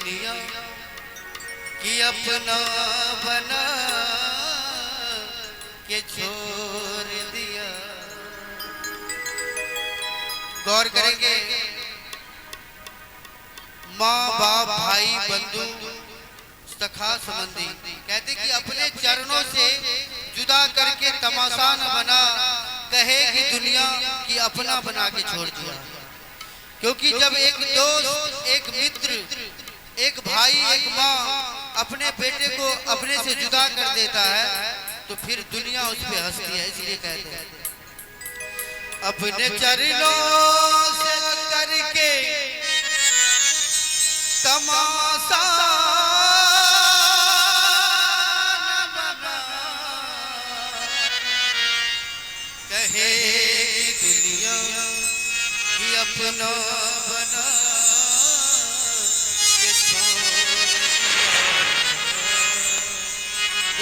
दुनिया कि अपना बना के छोड़ दिया। गौर करेंगे, माँ बाप भाई बंधु सखा संबंधी कहते कि अपने चरणों से जुदा करके तमाशा न बना, कहे कि दुनिया की अपना बना के छोड़ दिया। क्योंकि जब एक दोस्त, एक मित्र, एक भाई, एक माँ अपने बेटे को अपने से जुदा कर देता है तो फिर दुनिया उस पर हंसती है। इसलिए कहते हैं अपने चरणों से करके तमाशा कहे दुनिया कि अपना बना के छोड़।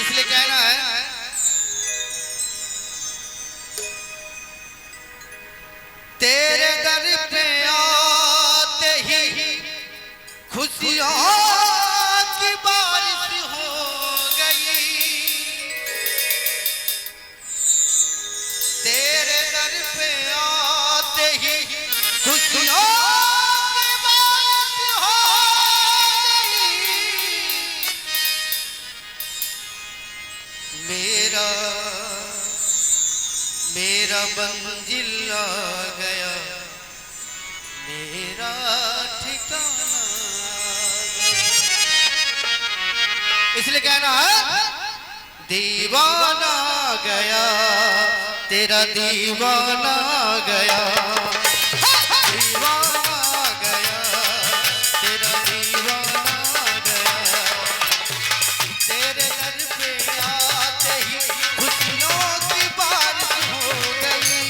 इसलिए कहना है तेरे दर पे आते ही खुशियों की बारिश हो गई। तेरे दर पे आते ही खुशियों की बारिश हो गई। मेरा मेरा मंजिल आ गया, मेरा ठिकाना। इसलिए कहना है दीवाना गया, तेरा दीवाना गया, दीवाना गया, तेरा दीवाना गया। तेरे दर पे आते ही खुशियों की बारिश हो गई।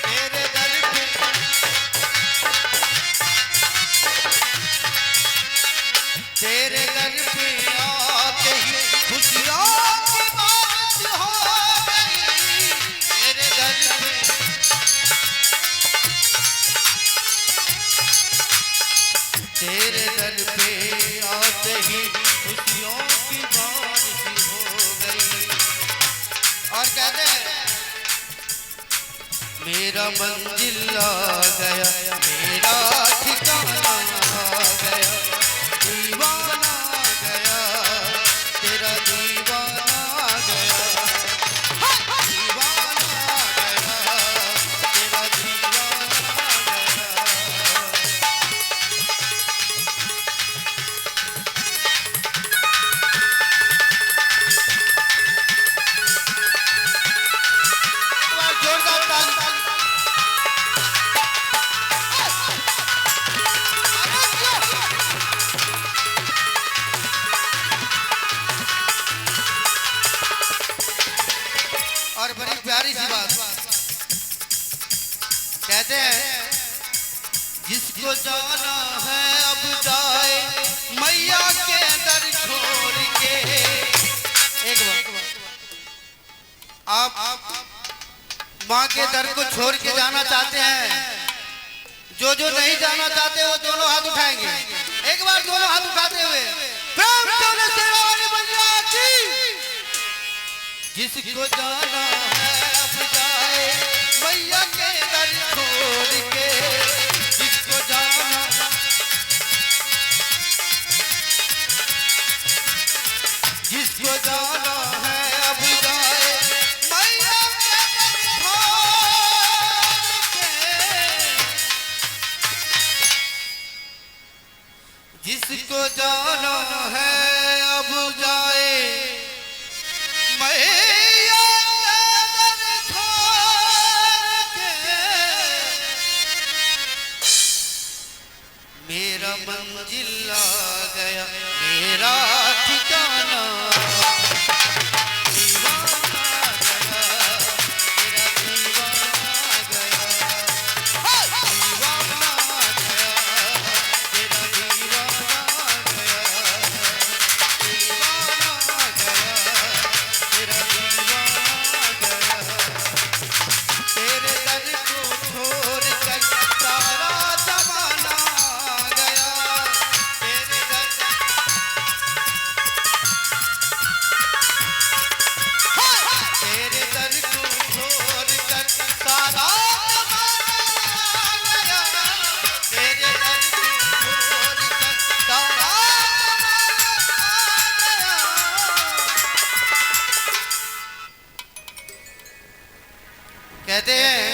तेरे दर पे तेरे दर पे आते ही खुशियों की बारिश हो गई। तेरे दर पे तेरे दर पे आते ही खुशियों की बारिश हो गई। और कहते हैं मेरा मंजिल आ गया, मेरा ठिकाना आ गया, दीवाना गया, तेरा दीवाना गया, दीवाना गया, तेरा दीवाना गया। जोरदार ताली। और बड़ी प्यारी सी बात कहते हैं जिसको जाना है अब जाए मैया के दर छोड़ के। एक बार आप माँ के दर को छोड़ के जाना चाहते हैं, जो नहीं जाना चाहते वो दोनों हाथ उठाएंगे। एक बार दोनों हाथ उठाते हुए प्रेम से सेवा वाली मैया की। जिसको जाना है अब जाए मैया के दर छोड़ के। जिसको जाना जिसको जाना है अब जाए मैया के दर छोड़ के। जिसको जाना है अब जाए मैया के दर छोड़ के। मेरा मंजिल आ गया, मेरा ठिकाना दीवाना गया, तेरा दीवाना गया, दीवाना गया, तेरा दीवाना गया, दीवाना गया, तेरा कहते हैं